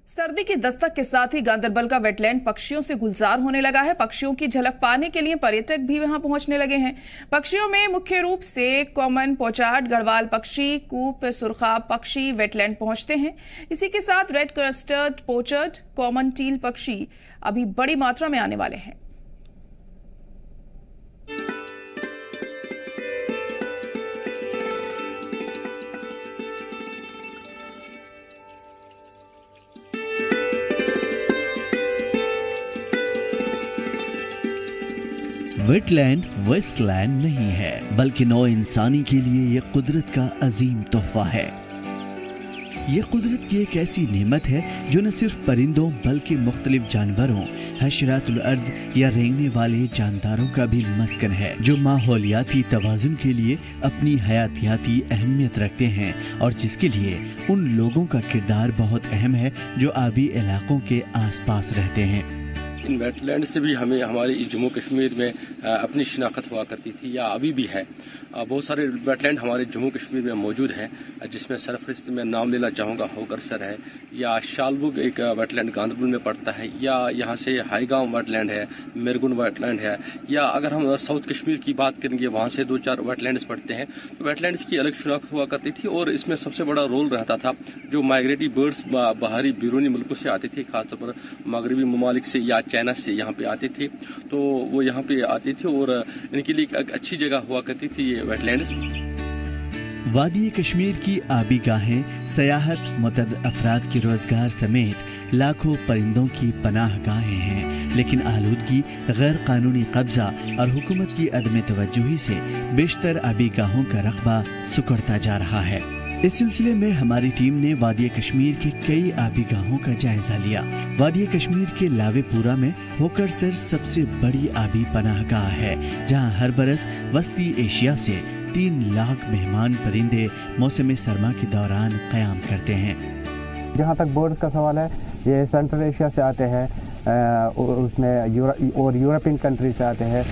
सर्दी की दस्तक के साथ ही गांदरबल का वेटलैंड पक्षियों से गुलजार होने लगा है। पक्षियों की झलक पाने के लिए पर्यटक भी वहां पहुंचने लगे हैं। पक्षियों में मुख्य रूप से कॉमन पोचार्ड, गढ़वाल पक्षी, कूप, सुरखाब पक्षी वेटलैंड पहुंचते हैं। इसी के साथ red crusted pochard, common teal पक्षी अभी बड़ी मात्रा में आने वाले हैं। वेटलैंड वेस्टलैंड नहीं है, बल्कि नौ इंसानी के लिए यह कुदरत का अजीम तोहफा है। यह कुदरत की एक ऐसी नेमत है जो न सिर्फ परिंदों बल्कि मुख्तलिफ जानवरों, हशरातुल अर्ज या रेंगने वाले जानदारों का भी मस्कन है, जो माहौलियाती तवाजुन के लिए अपनी हयातियाती अहमियत रखते हैं और जिसके लिए उन लोगों का किरदार बहुत अहम है जो आबी इलाकों के आसपास रहते हैं। इन वेटलैंड से भी हमें हमारे जम्मू कश्मीर में अपनी शिनाख्त हुआ करती थी या अभी भी है। बहुत सारे वेटलैंड हमारे जम्मू कश्मीर में मौजूद हैं, जिसमें सरफरिस्त में नाम लेना चाहूँगा होकरसर है, या शालबुग एक वेटलैंड गांदरबल में पड़ता है, या यहाँ से हाईगांव वेटलैंड है, मिरगुन वेटलैंड है, या अगर हम साउथ कश्मीर की बात करेंगे वहाँ से 2-4 वेटलैंड्स पड़ते हैं। तो वेटलैंड्स की अलग शिनाख्त हुआ करती थी और इसमें सबसे बड़ा रोल रहता था जो माइग्रेटरी बर्ड्स बाहरी बैरूनी मुल्कों से आती थी, खासतौर पर मगरबी ममालिक से या चाइना से यहाँ पे आते थे, तो वो यहाँ पे आते थे और इनके लिए एक अच्छी जगह हुआ करती थी ये वेटलैंड्स। वादी कश्मीर की आबी गाहें सयाहत, मुतअद्दिद अफराद के रोजगार समेत लाखों परिंदों की पनाह गाहें हैं, लेकिन आलूदगी, गैर कानूनी कब्जा और हुकूमत की अदम तवज्जुही से बेशतर आबी गाहों का रकबा सुकड़ता जा रहा है। इस सिलसिले में हमारी टीम ने वादी कश्मीर के कई आबी गाहों का जायजा लिया। वादी कश्मीर के लावेपुरा में होकरसर सबसे बड़ी आबी पनाहगाह है, जहां हर बरस वस्ती एशिया से 3 लाख मेहमान परिंदे मौसम सरमा के दौरान क़याम करते हैं। जहाँ तक बर्ड्स का सवाल है, ये सेंट्रल एशिया से आते हैं, उसमें और यूरोपियन कंट्री से आते हैं,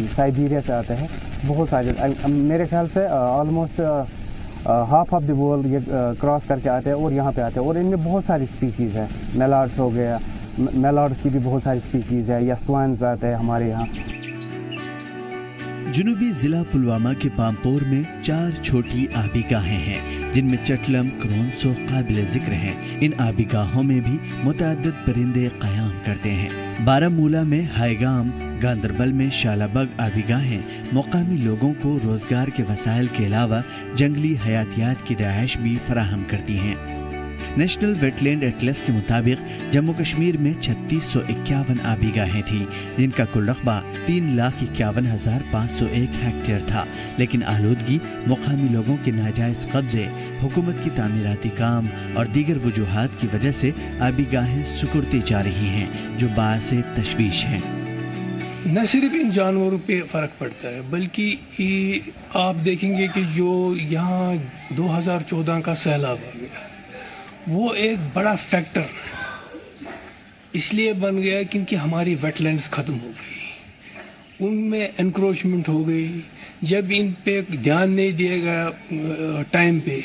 साइबेरिया से आते हैं, बहुत सारे, मेरे ख्याल से almost half of the world ये क्रॉस करके आते हैं और यहाँ पे आते हैं। और इनमें बहुत सारी स्पीशीज़ हैं, मेलार्ड्स हो गया, मेलार्ड्स की भी बहुत सारी स्पीशीज़ है, या स्वान्स आते हैं हमारे यहाँ। जुनूबी जिला पुलवामा के पामपोर में 4 छोटी आबी गाहें हैं, जिनमें चटलम, क्रोन्सो काबिल जिक्र हैं। इन आबी गाहों में भी मुतअद्दिद परिंदे क़याम करते हैं। बारामूला में हाईगाम, गांदरबल में शालाबग आबी गाहें मुकामी लोगों को रोजगार के वसाइल के अलावा जंगली हयातियात की रिहाइश भी फराहम करती हैं। नेशनल वेटलैंड एटलस के मुताबिक जम्मू कश्मीर में 3651 आबी गाहें थी, जिनका कुल रकबा 3,51,501 हेक्टेयर था, लेकिन आलूदगी, मुकामी लोगों के नाजायज कब्जे, हुकूमत की तामीराती काम और दीगर वजूहात की वजह से आबी गाहें सुकुड़ती जा रही हैं, जो बाअसे तशवीश हैं। न सिर्फ इन जानवरों पे फ़र्क पड़ता है, बल्कि आप देखेंगे कि जो यहाँ 2014 का सैलाब आ गया, वो एक बड़ा फैक्टर इसलिए बन गया क्योंकि हमारी वेटलैंड्स ख़त्म हो गई, उनमें एनक्रोचमेंट हो गई। जब इन पे ध्यान नहीं दिया गया टाइम पे,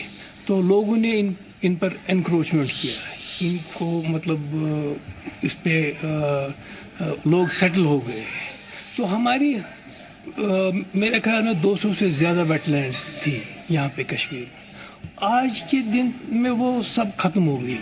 तो लोगों ने इन पर एनक्रोचमेंट किया, इनको मतलब इस पे लोग सेटल हो गए। तो हमारी मेरे ख्याल में 200 से ज़्यादा वेटलैंड्स थी यहाँ पे कश्मीर में। आज के दिन में वो सब खत्म हो गई।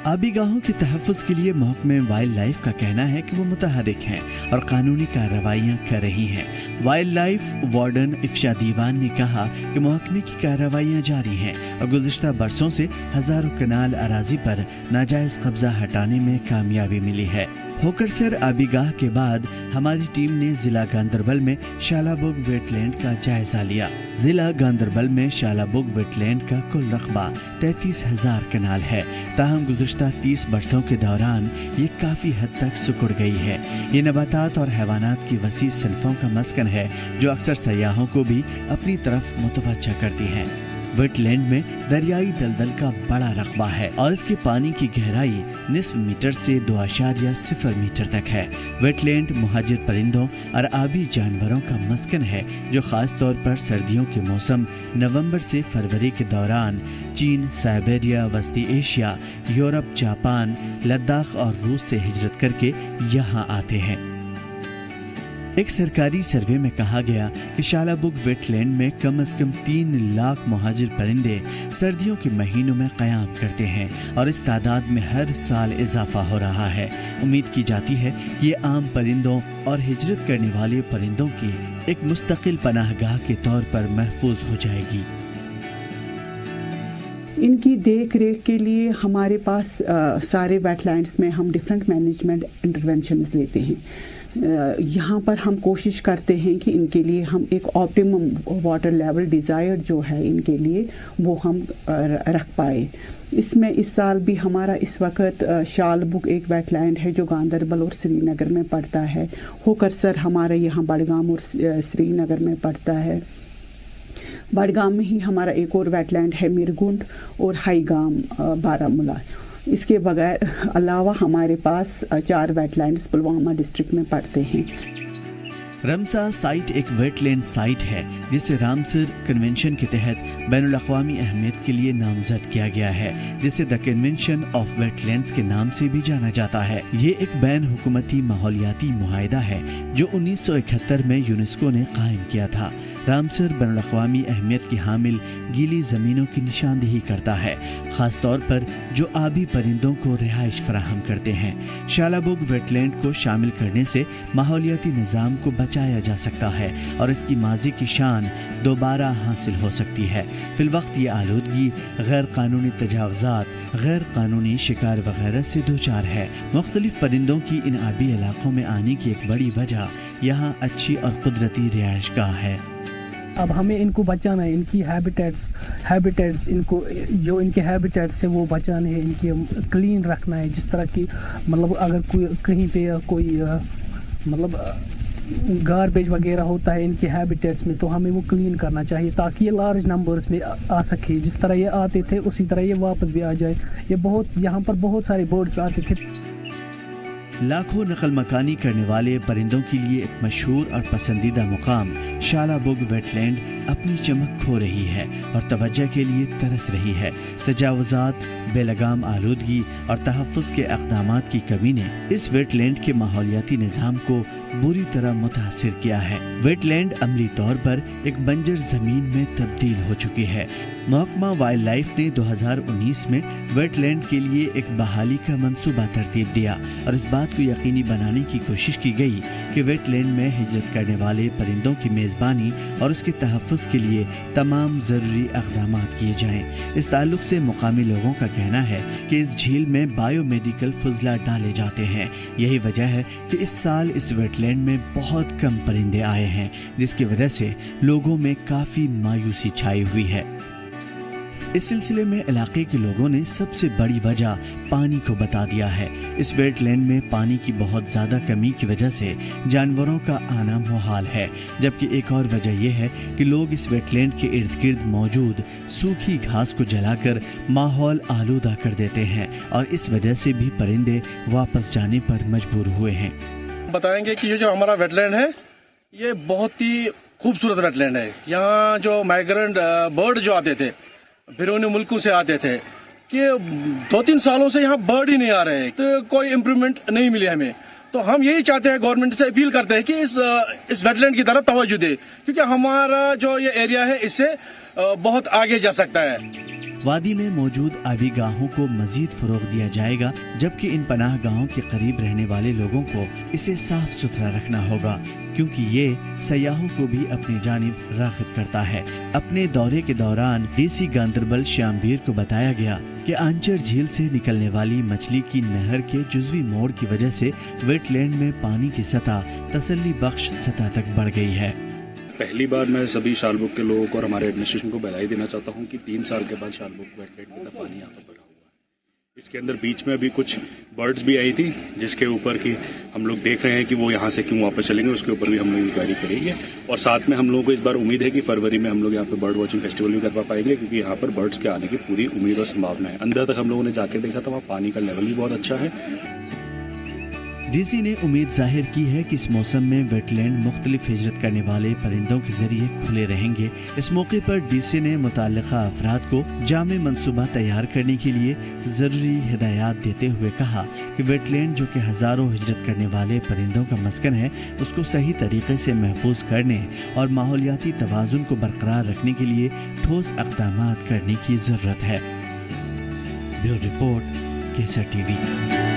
आबी गाहों के तहफ़्फ़ुज़ के लिए महकमे वाइल्ड लाइफ का कहना है कि वो मुतहरिक हैं और कानूनी कार्रवाइयाँ कर रही हैं। वाइल्ड लाइफ वार्डन इफ्शा दीवान ने कहा कि महकमे की कार्रवाइयाँ जारी हैं और गुज़िश्ता बरसों से हज़ारों कनाल अराजी पर नाजायज़ कब्जा हटाने में कामयाबी मिली है। होकरसर आबीगाह के बाद हमारी टीम ने जिला गांदरबल में शालाबुग वेटलैंड का जायजा लिया। जिला गांदरबल में शालाबुग वेटलैंड का कुल रकबा 33,000 कनाल है, ताहम गुज़िश्ता 30 बरसों के दौरान ये काफ़ी हद तक सिकुड़ गई है। ये नबातात और हैवानात की वसी सिल्फ़ों का मस्कन है, जो अक्सर सयाहों को भी अपनी तरफ मुतवज्जह करती हैं। वेट लैंड में दरियाई दलदल का बड़ा रकबा है और इसके पानी की गहराई निस्फ मीटर से 2.0 मीटर तक है। वेटलैंड मुहाजिर परिंदों और आबी जानवरों का मस्कन है जो खास तौर पर सर्दियों के मौसम नवंबर से फरवरी के दौरान चीन, साइबेरिया, वस्ती एशिया, यूरोप, जापान, लद्दाख और रूस से हिजरत करके यहाँ आते हैं। एक सरकारी सर्वे में कहा गया कि शालाबुग वेटलैंड में कम से कम 3 लाख मुहाजिर परिंदे सर्दियों के महीनों में क़याम करते हैं और इस तादाद में हर साल इजाफा हो रहा है। उम्मीद की जाती है कि ये आम परिंदों और हिजरत करने वाले परिंदों की एक मुस्तकिल पनाहगाह के तौर पर महफूज हो जाएगी। इनकी देख रेख के लिए हमारे पास सारे वेटलैंड्स में हम डिफरेंट मैनेजमेंट इंटरवेंशंस लेते हैं। यहाँ पर हम कोशिश करते हैं कि इनके लिए हम एक ऑप्टिमम वाटर लेवल डिज़ायर्ड जो है इनके लिए वो हम रख पाए। इसमें इस साल भी हमारा इस वक्त शालबुग एक वेटलैंड है जो गांदरबल और श्रीनगर में पड़ता है। होकरसर हमारा यहाँ बडगाम और श्रीनगर में पड़ता है। बडगाम में ही हमारा एक और वेटलैंड है मिरगुंड और हाईगाम बारामूला। इसके बगैर अलावा हमारे पास 4 वेटलैंड्स पुलवामा डिस्ट्रिक्ट में पड़ते हैं। रमसा साइट एक वेटलैंड साइट है जिसे रामसर कन्वेंशन के तहत बैनुल अक़वामी अहमियत के लिए नामजद किया गया है, जिसे द कन्वेंशन ऑफ वेटलैंड्स के नाम से भी जाना जाता है। ये एक बैन हुकूमती माहौलियाती मुआहिदा है जो 1971 में यूनेस्को ने कायम किया था। रामसर बैनुल अक़वामी अहमियत की हामिल गीली ज़मीनों की निशानदेही करता है, ख़ास तौर पर जो आबी परिंदों को रिहाइश फराहम करते हैं। शालाबुग वेटलैंड को शामिल करने से माहौलियाती निज़ाम को बचाया जा सकता है और इसकी माजी की शान दोबारा हासिल हो सकती है। फिलवक्त ये आलूदगी गैर कानूनी तजावुज़ात, गैर कानूनी शिकार वगैरह से दोचार है। मुख्तलिफ परिंदों की इन आबी इलाकों में आने की एक बड़ी वजह यहाँ अच्छी और कुदरती रिहाइशगाह है। अब हमें इनको बचाना है, इनकी हैबिटेट्स इनको जो इनके हैबिटेट्स है वो बचाने हैं, इनकी क्लीन रखना है। जिस तरह की मतलब अगर कोई कहीं पे कोई मतलब गार्बेज वगैरह होता है इनके हैबिटेट्स में तो हमें वो क्लीन करना चाहिए ताकि ये लार्ज नंबर्स में आ सके। जिस तरह ये आते थे उसी तरह ये वापस भी आ जाए। ये बहुत यहाँ पर बहुत सारे बर्ड्स आते थे। लाखों नकल मकानी करने वाले परिंदों के लिए एक मशहूर और पसंदीदा मुकाम शालाबुग वेटलैंड अपनी चमक खो रही है और तवज्जो के लिए तरस रही है। तजावुज़ात, बेलगाम आलूदगी और तहफ़्फ़ुज़ के इक़दामात की कमी ने इस वेटलैंड के माहौलियाती निज़ाम को बुरी तरह मुतासिर किया है। वेटलैंड अमली तौर पर एक बंजर ज़मीन में तब्दील हो चुकी है। महकमा वाइल्ड लाइफ ने 2019 में वेटलैंड के लिए एक बहाली का मंसूबा तरतीब दिया और इस बात को यकीनी बनाने की कोशिश की गई कि वेटलैंड में हिजरत करने वाले परिंदों की मेज़बानी और उसके तहफ़्फ़ुज़ के लिए तमाम ज़रूरी इक़दामात किए जाएं। इस ताल्लुक़ से मुकामी लोगों का कहना है कि इस झील में बायोमेडिकल फुज़ला डाले जाते हैं। यही वजह है कि इस साल इस वेटलैंड में बहुत कम परिंदे आए हैं, जिसकी वजह से लोगों में काफ़ी मायूसी छाई हुई है। इस सिलसिले में इलाके के लोगों ने सबसे बड़ी वजह पानी को बता दिया है। इस वेटलैंड में पानी की बहुत ज़्यादा कमी की वजह से जानवरों का आना मुहाल है, जबकि एक और वजह यह है कि लोग इस वेटलैंड के इर्द गिर्द मौजूद सूखी घास को जलाकर माहौल आलूदा कर देते हैं और इस वजह से भी परिंदे वापस जाने पर मजबूर हुए हैं। बताएंगे कि ये जो हमारा वेटलैंड है ये बहुत ही खूबसूरत वेटलैंड है। यहाँ जो माइग्रेंट बर्ड जो आते थे बैरून मुल्कों से आते थे कि 2-3 सालों से यहाँ बर्ड ही नहीं आ रहे हैं, तो कोई इम्प्रूवमेंट नहीं मिली हमें। तो हम यही चाहते हैं, गवर्नमेंट से अपील करते हैं कि इस वेटलैंड की तरफ तवज्जो दे, क्योंकि हमारा जो ये एरिया है इससे बहुत आगे जा सकता है। वादी में मौजूद आबी गाहों को मजीद फरोग दिया जाएगा, जबकि इन पनाह गाहों के करीब रहने वाले लोगों को इसे साफ सुथरा रखना होगा, क्योंकि ये सयाहों को भी अपनी जानिब राग़िब करता है। अपने दौरे के दौरान डीसी गांदरबल श्यामबीर को बताया गया कि आंचर झील से निकलने वाली मछली की नहर के जुज़वी मोड़ की वजह से वेटलैंड में पानी की सतह तसल्ली बख्श सतह तक बढ़ गई है। पहली बार मैं सभी शालबुग के लोगों को और हमारे एडमिनिस्ट्रेशन को बधाई देना चाहता हूं कि 3 साल के बाद शालबुग वेटलैंड में पानी यहाँ पर बढ़ा हुआ है। इसके अंदर बीच में अभी कुछ बर्ड्स भी आई थी, जिसके ऊपर की हम लोग देख रहे हैं कि वो यहाँ से क्यों वापस चलेंगे, उसके ऊपर भी हम लोग इंक्वायरी करेंगे। और साथ में हम लोगों को इस बार उम्मीद है कि फरवरी में हम लोग यहाँ पर बर्ड वॉचिंग फेस्टिवल भी कर पाएंगे, क्योंकि यहाँ पर बर्ड्स के आने की पूरी उम्मीद और संभावना है। अंदर तक हम लोगों ने जाके देखा था, वहाँ पानी का लेवल भी बहुत अच्छा है। डीसी ने उम्मीद जाहिर की है कि इस मौसम में वेटलैंड मुख्तलिफ हिजरत करने वाले परिंदों के जरिए खुले रहेंगे। इस मौके पर डीसी ने मुताल्लिका अफराद को जामे मंसूबा तैयार करने के लिए ज़रूरी हिदायत देते हुए कहा कि वेटलैंड जो कि हज़ारों हिजरत करने वाले परिंदों का मस्कन है, उसको सही तरीके से महफूज करने और माहौलियाती तवाज़ुन को बरकरार रखने के लिए ठोस इक़दामात करने की ज़रूरत है। ब्यूरो रिपोर्ट, केसर टीवी।